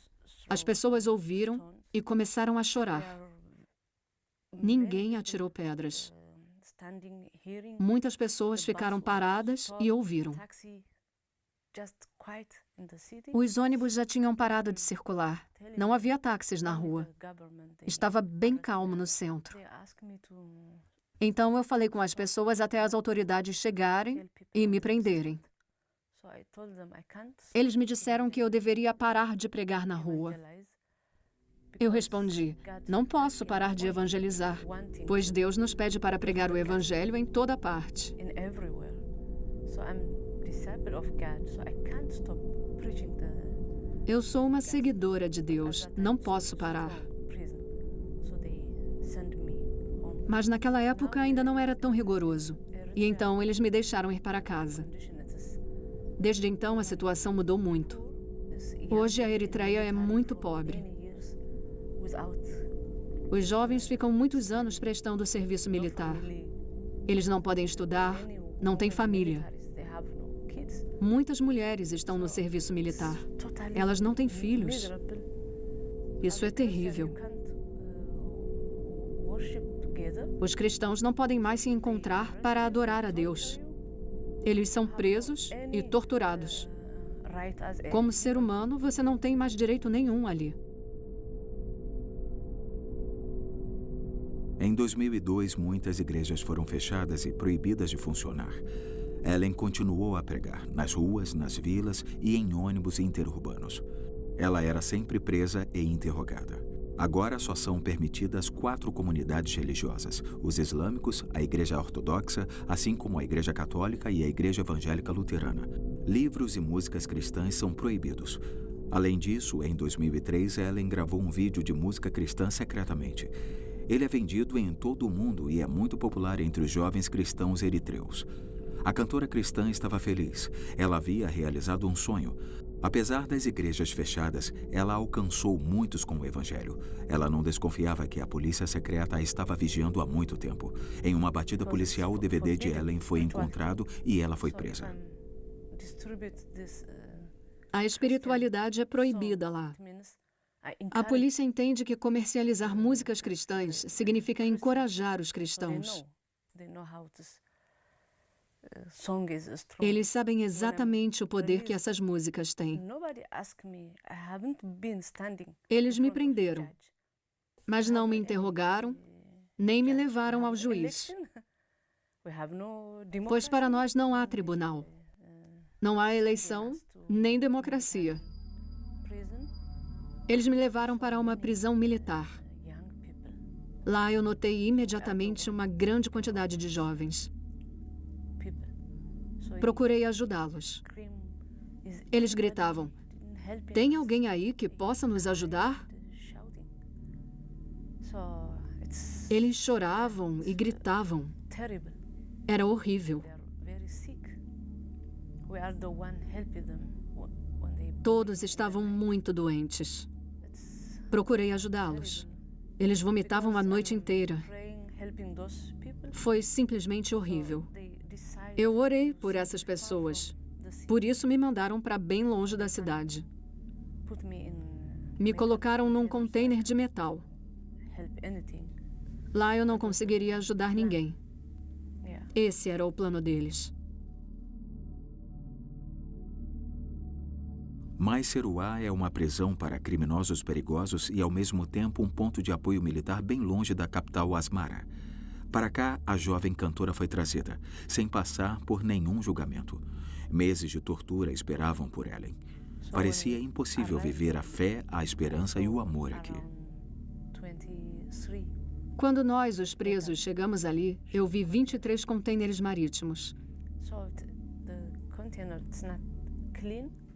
as pessoas ouviram e começaram a chorar. Ninguém atirou pedras. Muitas pessoas ficaram paradas e ouviram. Os ônibus já tinham parado de circular. Não havia táxis na rua. Estava bem calmo no centro. Então eu falei com as pessoas até as autoridades chegarem e me prenderem. Eles me disseram que eu deveria parar de pregar na rua. Eu respondi, não posso parar de evangelizar, pois Deus nos pede para pregar o evangelho em toda parte. Eu sou uma seguidora de Deus, não posso parar. Mas naquela época ainda não era tão rigoroso, e então eles me deixaram ir para casa. Desde então, a situação mudou muito. Hoje, a Eritreia é muito pobre. Os jovens ficam muitos anos prestando serviço militar. Eles não podem estudar, não têm família. Muitas mulheres estão no serviço militar. Elas não têm filhos. Isso é terrível. Os cristãos não podem mais se encontrar para adorar a Deus. Eles são presos e torturados. Como ser humano, você não tem mais direito nenhum ali. Em 2002, muitas igrejas foram fechadas e proibidas de funcionar. Ellen continuou a pregar nas ruas, nas vilas e em ônibus interurbanos. Ela era sempre presa e interrogada. Agora só são permitidas 4 comunidades religiosas: os islâmicos, a Igreja Ortodoxa, assim como a Igreja Católica e a Igreja Evangélica Luterana. Livros e músicas cristãs são proibidos. Além disso, em 2003, Ellen gravou um vídeo de música cristã secretamente. Ele é vendido em todo o mundo e é muito popular entre os jovens cristãos eritreus. A cantora cristã estava feliz. Ela havia realizado um sonho. Apesar das igrejas fechadas, ela alcançou muitos com o evangelho. Ela não desconfiava que a polícia secreta a estava vigiando há muito tempo. Em uma batida policial, o DVD de Ellen foi encontrado e ela foi presa. A espiritualidade é proibida lá. A polícia entende que comercializar músicas cristãs significa encorajar os cristãos. Eles sabem exatamente o poder que essas músicas têm. Eles me prenderam, mas não me interrogaram, nem me levaram ao juiz. Pois para nós não há tribunal, não há eleição, nem democracia. Eles me levaram para uma prisão militar. Lá eu notei imediatamente uma grande quantidade de jovens. Procurei ajudá-los. Eles gritavam: "Tem alguém aí que possa nos ajudar?" Eles choravam e gritavam. Era horrível. Todos estavam muito doentes. Procurei ajudá-los. Eles vomitavam a noite inteira. Foi simplesmente horrível. Eu orei por essas pessoas. Por isso me mandaram para bem longe da cidade. Me colocaram num container de metal. Lá eu não conseguiria ajudar ninguém. Esse era o plano deles. Mais Seruá é uma prisão para criminosos perigosos e, ao mesmo tempo, um ponto de apoio militar bem longe da capital Asmara. Para cá, a jovem cantora foi trazida, sem passar por nenhum julgamento. Meses de tortura esperavam por Ellen. Parecia impossível viver a fé, a esperança e o amor aqui. Quando nós, os presos, chegamos ali, eu vi 23 contêineres marítimos.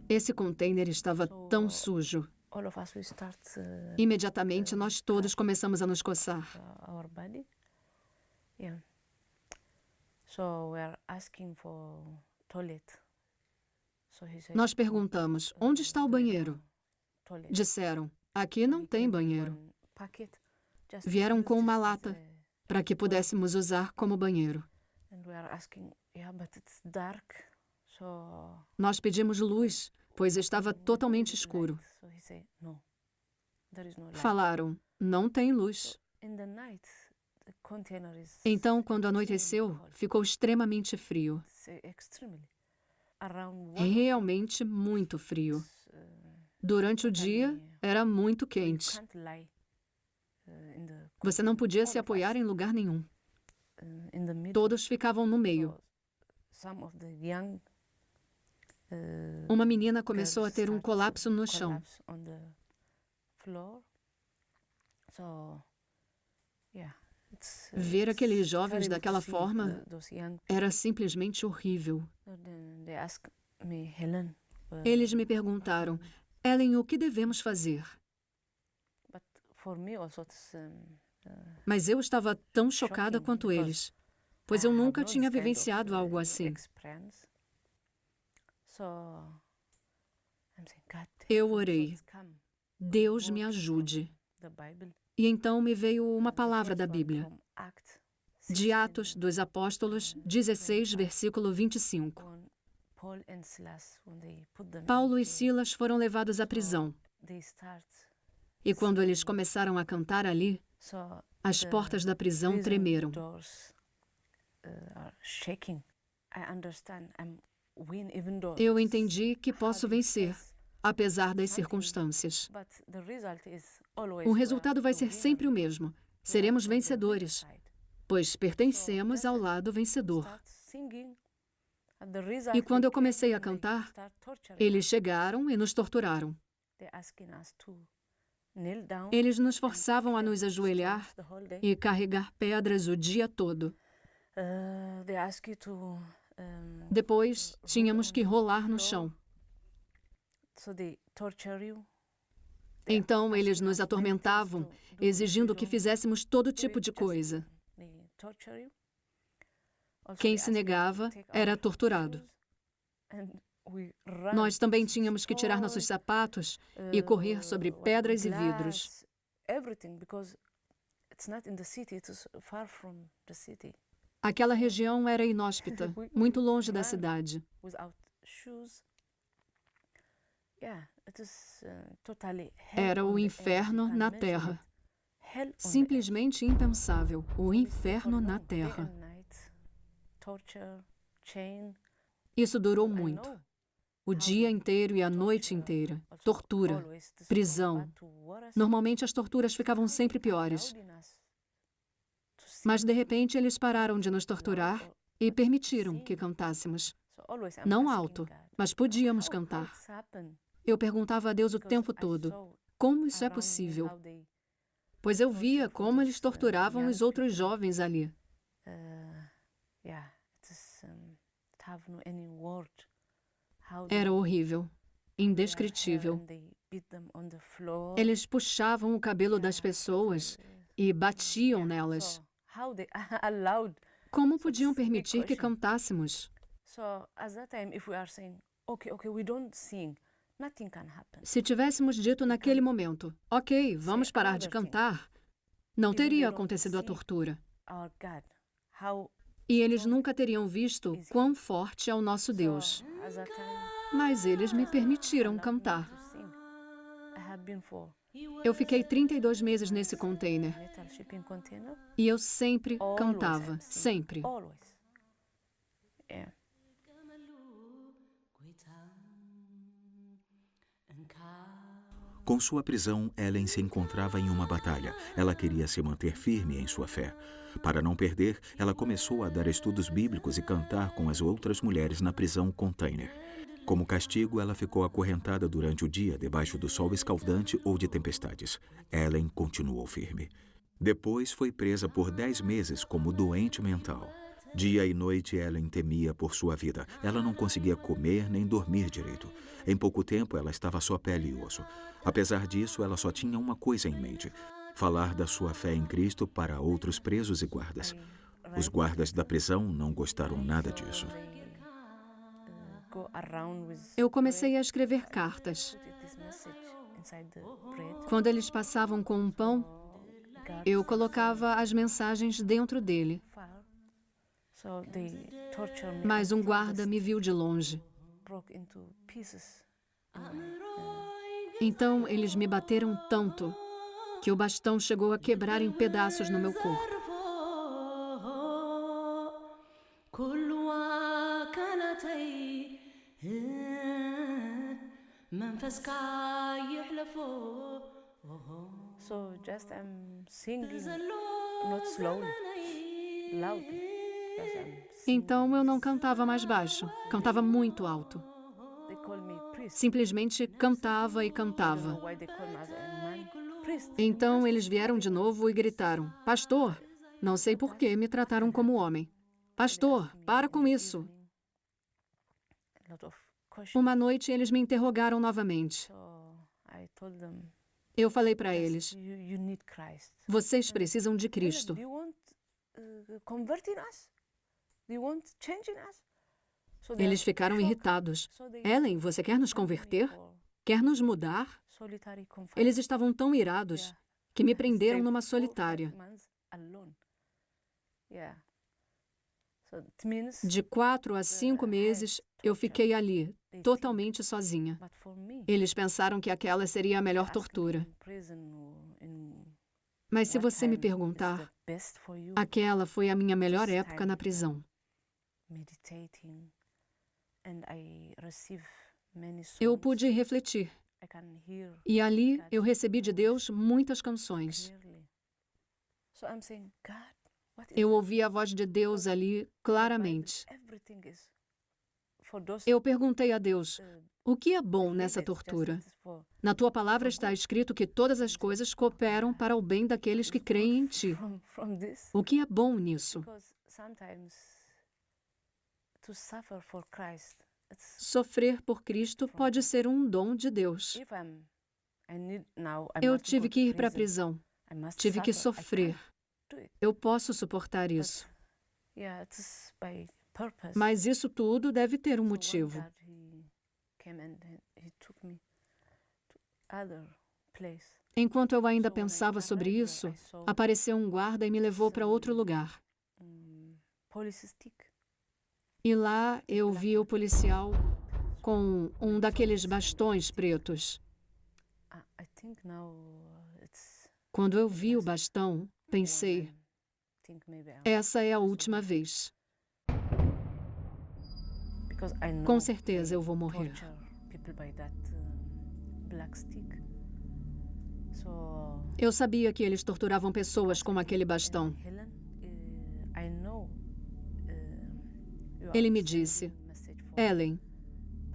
Esse container estava tão sujo. Imediatamente, nós todos começamos a nos coçar. Nós perguntamos: onde está o banheiro? Disseram: aqui não tem banheiro. Vieram com uma lata para que pudéssemos usar como banheiro. Nós pedimos luz, pois estava totalmente escuro. Falaram: não tem luz. Então, quando anoiteceu, ficou extremamente frio. Realmente muito frio. Durante o dia, era muito quente. Você não podia se apoiar em lugar nenhum. Todos ficavam no meio. Uma menina começou a ter um colapso no chão. Ver aqueles jovens daquela forma era simplesmente horrível. Eles me perguntaram: Ellen, o que devemos fazer? Mas eu estava tão chocada quanto eles, pois eu nunca tinha vivenciado algo assim. Eu orei: Deus me ajude. E então me veio uma palavra da Bíblia, de Atos dos Apóstolos 16, versículo 25. Paulo e Silas foram levados à prisão. E quando eles começaram a cantar ali, as portas da prisão tremeram. Eu entendi que posso vencer, apesar das circunstâncias. O resultado vai ser sempre o mesmo. Seremos vencedores, pois pertencemos ao lado vencedor. E quando eu comecei a cantar, eles chegaram e nos torturaram. kneel down. Eles nos forçavam a nos ajoelhar stones the whole day. e carregar pedras o dia todo. They ask you to. Depois, tínhamos que rolar no chão. So they torture you. Então, eles nos atormentavam, exigindo que fizéssemos todo tipo de coisa. They torture you. Also, Quem they se ask you to negava take era our torturado. shoes, and we run Nós também tínhamos que tirar nossos sapatos e correr sobre pedras e vidros. glass, everything, because it's not in the city, it's far from the city. Aquela região era inóspita, muito longe da cidade. Without shoes. Yeah, it is totally hell Era on o the inferno earth. You na can't terra. imagine it. Hell on the earth. Simplesmente impensável. O inferno For na long, day terra. and night, torture, chain. Isso durou I muito. know O dia inteiro e a noite inteira. Tortura, always this prisão. was bad to worse. Normalmente as torturas ficavam sempre piores. Allowed in us to Mas sing. de repente eles pararam de nos torturar e permitiram que cantássemos. So always I'm Não asking alto, God, mas podíamos how cantar. this happen? Eu perguntava a Deus o Because tempo I todo: saw como isso é around me possível? how they, Pois eu via como eles torturavam os outros jovens ali. yeah, it is it have no any word. How they Era horrível, pull their hair indescritível. and they beat them on the floor. Eles puxavam o cabelo das pessoas e batiam nelas. So how they allowed. Como So podiam it's a big permitir que question. cantássemos? So at that time, if we are saying, okay, we don't sing, nothing can happen. Se tivéssemos dito naquele momento, ok, vamos parar de cantar, não teria acontecido a tortura. Our God, how. E eles nunca teriam visto quão forte é o nosso Deus. So, at that time, Mas eles me permitiram allowed me cantar. to sing. I have been for Eu fiquei 32 meses nesse container metal shipping container. e eu sempre Always cantava, I'm singing. sempre. Always. Yeah. Com sua prisão, Ellen se encontrava em uma batalha. Ela queria se manter firme em sua fé. Para não perder, ela começou a dar estudos bíblicos e cantar com as outras mulheres na prisão container. Como castigo, ela ficou acorrentada durante o dia debaixo do sol escaldante ou de tempestades. Ellen continuou firme. Depois foi presa por 10 meses como doente mental. Dia e noite, Ellen temia por sua vida. Ela não conseguia comer nem dormir direito. Em pouco tempo, ela estava só pele e osso. Apesar disso, ela só tinha uma coisa em mente: falar da sua fé em Cristo para outros presos e guardas. Os guardas da prisão não gostaram nada disso. Go around with Eu comecei a escrever cartas. put this message inside the bread. Quando eles passavam com um pão, God eu colocava as mensagens dentro dele. fire. So they torture me. Mas um until guarda the me viu de longe. broke into pieces. Então eles me bateram tanto que o bastão chegou a quebrar em pedaços no meu corpo. كل وكالتي منفسك يحلفو So just I'm singing, not slowly, loudly. Just I'm singing. Então eu não cantava mais baixo, cantava muito alto. They call me priest. Simplesmente cantava e I don't know cantava. why they call me as a man. Priest. Então eles vieram de novo e gritaram: Pastor, não sei por que me trataram como homem. Pastor, para com isso. A lot of questions. Uma noite eles me interrogaram novamente. So I told them, Eu falei para "Yes, eles: you need Christ. Vocês precisam de Cristo. Do you want converting us? Do you want changing us? So they Eles are ficaram shocked. irritados. So they Ellen, você quer nos converter? for Quer nos mudar? solitary confinement. Eles estavam tão irados Yeah. que me prenderam Stay numa 4, 5 solitária. months alone. Yeah. So it means De 4 a 5 meses, eu fiquei ali, totalmente sozinha. but for me, Eles pensaram que aquela seria a melhor asking tortura. in prison or in Mas se what você me time is perguntar, the best for you, aquela foi a minha melhor época na prisão. meditating, and I receive many Eu songs. pude refletir. I can hear E ali eu recebi de Deus muitas canções. clearly. So I'm saying, God, what is Eu that? ouvi a voz de Deus ali claramente. Everything is for those Eu perguntei a Deus: O que é bom nessa tortura? Na tua palavra está escrito que todas as coisas cooperam para o bem daqueles que creem em ti. From this, O que é bom nisso? because sometimes to suffer for Christ, Sofrer por Cristo pode ser um dom de Deus. if I need now, I Eu must tive go que ir to para a prison. prisão. I must Tive que suffer. I sofrer. can't do it. Eu posso suportar isso. Yeah, it's by purpose. Mas isso tudo deve ter um So one motivo. God, he came and he took me to other place. Enquanto eu ainda So when I pensava sobre arrived isso, there, I saw apareceu um guarda e me levou para outro lugar. police stick. E lá eu vi o policial com um daqueles bastões pretos. I think now it's Quando eu vi o bastão, pensei, think maybe I'm, essa é a última vez. because I know Com certeza eu vou they morrer. torture people by that black stick. So Eu sabia que eles torturavam pessoas com aquele bastão. Helen, I know you Ele are me sending disse, message for Ellen,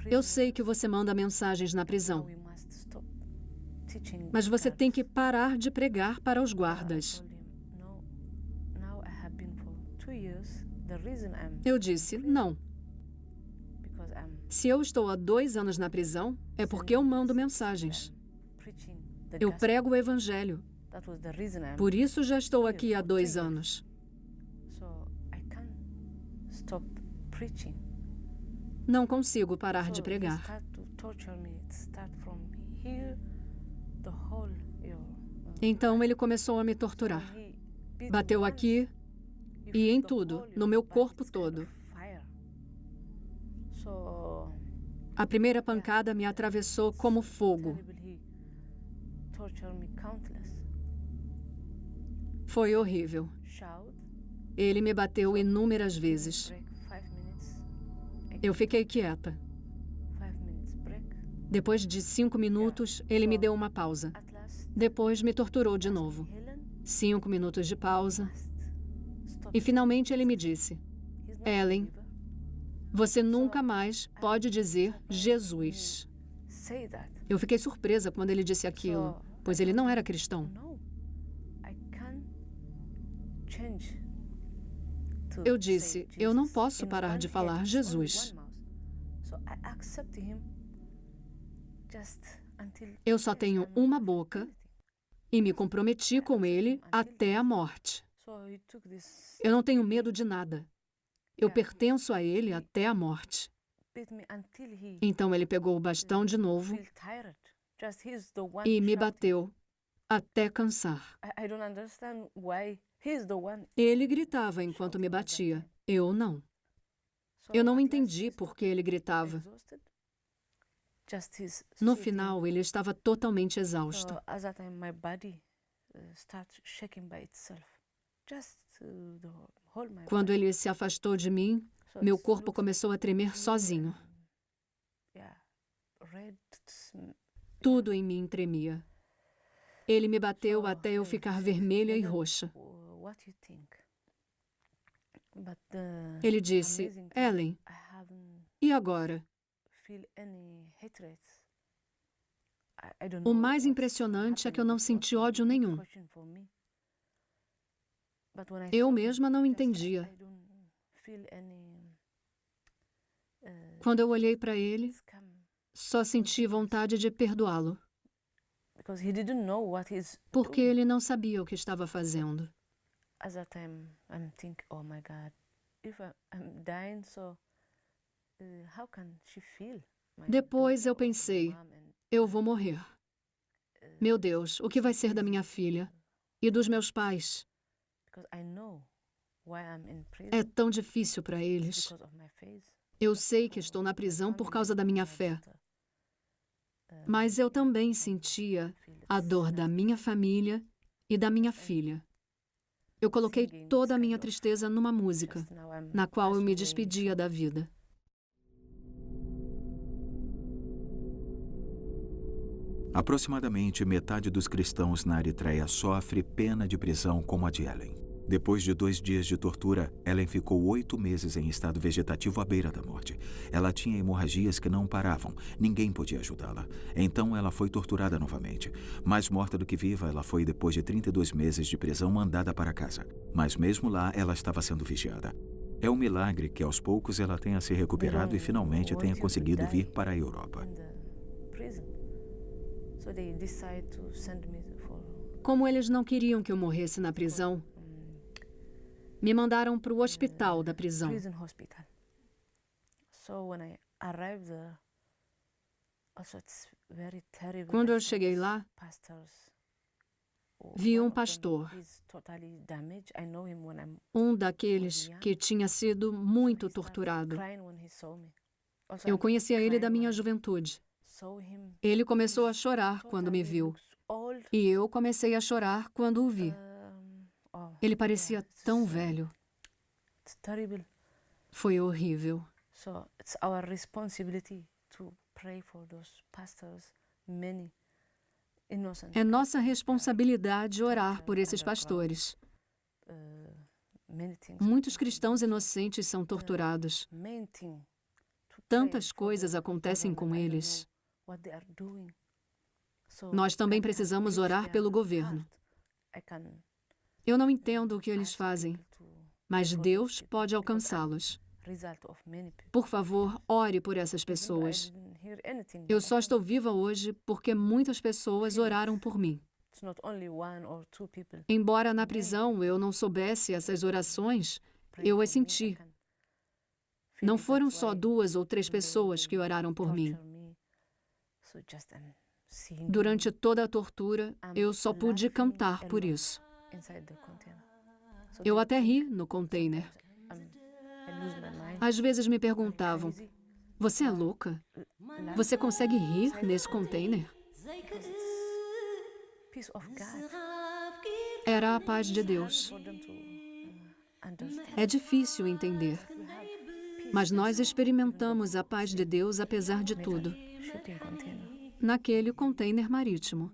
eu sei que você manda mensagens na prisão, now we must stop teaching mas você God. tem que parar de pregar para os I guardas. told him, no, now I have been for 2 years. The reason I'm Eu disse, não. because I'm Se eu estou há 2 anos na prisão, é porque eu mando mensagens. preaching the Eu gospel. prego o evangelho. That was the reason I'm Por isso já estou aqui há 2 anos. so I can't stop preaching. Não consigo parar So de he pregar. start to torture me. It start from here, the whole your. Então ele começou a me torturar. He beat Bateu once, aqui you e feel em the tudo, whole no your meu body corpo is kind todo. of fire. So A primeira pancada me atravessou como fogo. terrible. He tortured me countless. Foi horrível. Shout. Ele me bateu inúmeras vezes. Break 5 minutes. Eu fiquei quieta. 5 minutes break. Depois de 5 minutos, ele me deu uma pausa. At last, Depois me torturou de novo. Helen 5 minutos de pausa. must stop. E finalmente ele me disse, He's not Ellen, a believer. você nunca mais pode dizer Jesus. Say that. Eu fiquei surpresa quando ele disse aquilo, pois ele não era cristão. No, I can't change. to Eu say disse, eu não Jesus. posso In parar one de head, falar it's Jesus. only one mouth. So I accept him just until Eu só death. tenho I'm not uma afraid boca anything. e me comprometi com ele até a morte. So he took this, Eu não tenho medo de nada. Eu pertenço a ele até a morte. beat me until he Então ele pegou o bastão de novo feel tired. Just he's the one e me shouting. bateu até cansar. I don't understand why he's the one. Ele gritava enquanto me batia. Eu não. So Eu não at last entendi he's por que ele gritava. exhausted. Just his No shaking. final, ele estava totalmente exausto. So as that time, my body starts shaking by itself. Just the whole my Quando body. ele se afastou de mim, So meu it corpo looks começou a tremer sozinho. yeah, red. Tudo em mim tremia. Ele me bateu So até eu he ficar said, vermelha e "Helen, roxa. What you think? But Ele disse, amazing thing, Ellen, I haven't e agora? feel any hatred. I don't O know mais what's impressionante é que eu não happening. senti What's ódio the nenhum. question for me? But when I Eu saw him, mesma não just entendia. I don't feel any Quando eu olhei para ele, scam só senti vontade de perdoá-lo, because he didn't know what he's porque doing. ele não sabia o que estava fazendo. At that time, I'm thinking, oh my God, if I'm dying, so how can she feel? My Depois daughter eu or my pensei, mom and eu vou morrer. Meu Deus, o que vai ser da minha filha e dos meus pais? because I know why I'm in prison. É tão difícil para It's eles. because of my faith. Eu sei que estou na prisão por causa da minha fé, mas eu também sentia a dor da minha família e da minha filha. Eu coloquei toda a minha tristeza numa música, Just now I'm na qual eu me passing away, despedia da vida. Aproximadamente metade dos cristãos na Eritreia sofre pena de prisão como a de Ellen. Depois de 2 dias de tortura, Ellen ficou 8 meses em estado vegetativo à beira da morte. Ela tinha hemorragias que não paravam. Ninguém podia ajudá-la. Então ela foi torturada novamente. Mais morta do que viva, ela foi, depois de 32 meses de prisão, mandada para casa. Mas mesmo lá, ela estava sendo vigiada. É um milagre que aos poucos ela tenha se recuperado e finalmente tenha conseguido vir para a Europa. Como eles não queriam que eu morresse na prisão, me mandaram para o hospital da prisão. Quando eu cheguei lá, vi um pastor, um daqueles que tinha sido muito torturado. Eu conhecia ele da minha juventude. Ele começou a chorar quando me viu. E eu comecei a chorar quando o vi. Ele parecia tão velho. Foi horrível. É nossa responsabilidade orar por esses pastores. Muitos cristãos inocentes são torturados. Tantas coisas acontecem com eles. Nós também precisamos orar pelo governo. Eu não entendo o que eles fazem, mas Deus pode alcançá-los. Por favor, ore por essas pessoas. Eu só estou viva hoje porque muitas pessoas oraram por mim. Embora na prisão eu não soubesse essas orações, eu as senti. Não foram só 2 ou 3 pessoas que oraram por mim. Durante toda a tortura, eu só pude cantar por isso. Eu até ri no container. Às vezes me perguntavam, você é louca? Você consegue rir nesse container? Era a paz de Deus. É difícil entender, mas nós experimentamos a paz de Deus apesar de tudo. Naquele container marítimo.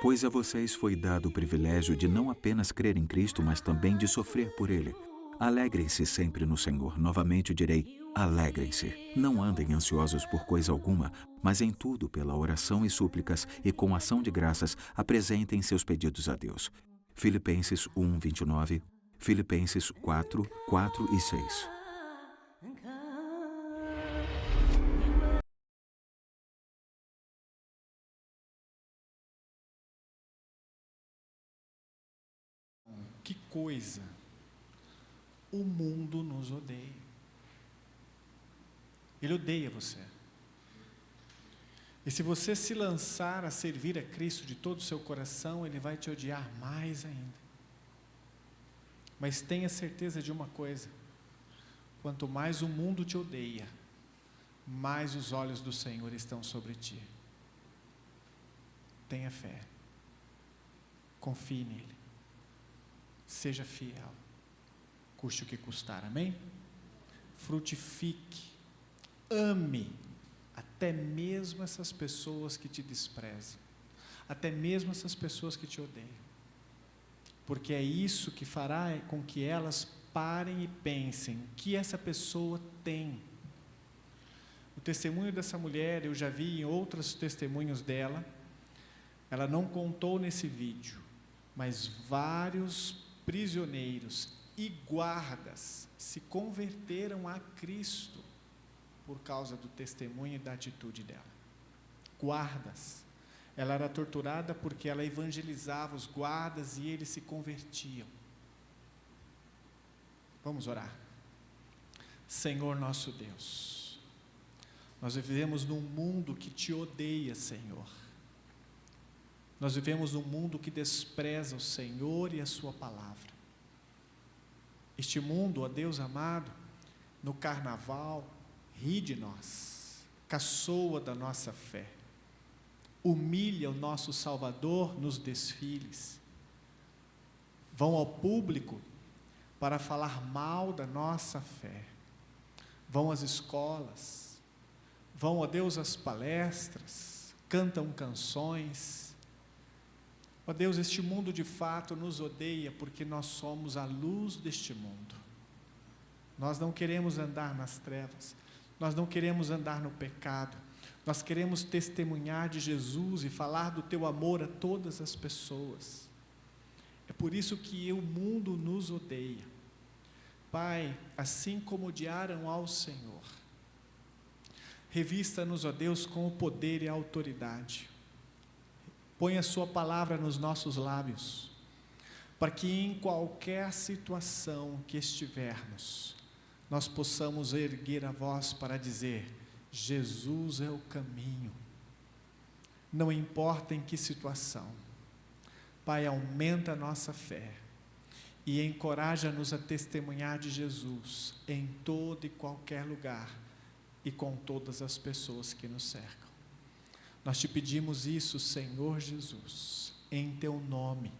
Pois a vocês foi dado o privilégio de não apenas crer em Cristo, mas também de sofrer por Ele. Alegrem-se sempre no Senhor. Novamente direi, alegrem-se. Não andem ansiosos por coisa alguma, mas em tudo, pela oração e súplicas e com ação de graças, apresentem seus pedidos a Deus. Filipenses 1, 29, Filipenses 4, 4 e 6. Que coisa! O mundo nos odeia. Ele odeia você. E se você se lançar a servir a Cristo de todo o seu coração, Ele vai te odiar mais ainda. Mas tenha certeza de uma coisa: quanto mais o mundo te odeia, mais os olhos do Senhor estão sobre ti. Tenha fé. Confie nele. Seja fiel, custe o que custar, amém? Frutifique, ame até mesmo essas pessoas que te desprezam, até mesmo essas pessoas que te odeiam, porque é isso que fará com que elas parem e pensem o que essa pessoa tem. O testemunho dessa mulher, eu já vi em outros testemunhos dela, ela não contou nesse vídeo, mas vários prisioneiros e guardas se converteram a Cristo por causa do testemunho e da atitude dela. Guardas. Ela era torturada porque ela evangelizava os guardas e eles se convertiam. Vamos orar. Senhor nosso Deus, nós vivemos num mundo que te odeia, Senhor. Nós vivemos num mundo que despreza o Senhor e a sua palavra. Este mundo, ó Deus amado, no carnaval, ri de nós, caçoa da nossa fé, humilha o nosso Salvador nos desfiles, vão ao público para falar mal da nossa fé, vão às escolas, vão, ó Deus, às palestras, cantam canções, Ó Deus, este mundo de fato nos odeia porque nós somos a luz deste mundo. Nós não queremos andar nas trevas, nós não queremos andar no pecado, nós queremos testemunhar de Jesus e falar do teu amor a todas as pessoas. É por isso que o mundo nos odeia. Pai, assim como odiaram ao Senhor, revista-nos, ó Deus, com o poder e a autoridade. Põe a sua palavra nos nossos lábios, para que em qualquer situação que estivermos, nós possamos erguer a voz para dizer: Jesus é o caminho. Não importa em que situação. Pai, aumenta a nossa fé e encoraja-nos a testemunhar de Jesus em todo e qualquer lugar e com todas as pessoas que nos cercam. Nós te pedimos isso, Senhor Jesus, em teu nome.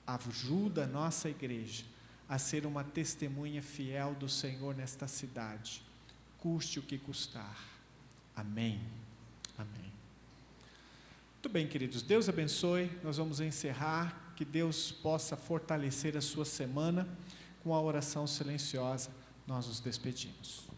Ajuda a nossa igreja a ser uma testemunha fiel do Senhor nesta cidade, custe o que custar. Amém. Amém. Muito bem, queridos, Deus abençoe. Nós vamos encerrar. Que Deus possa fortalecer a sua semana com a oração silenciosa. Nós nos despedimos.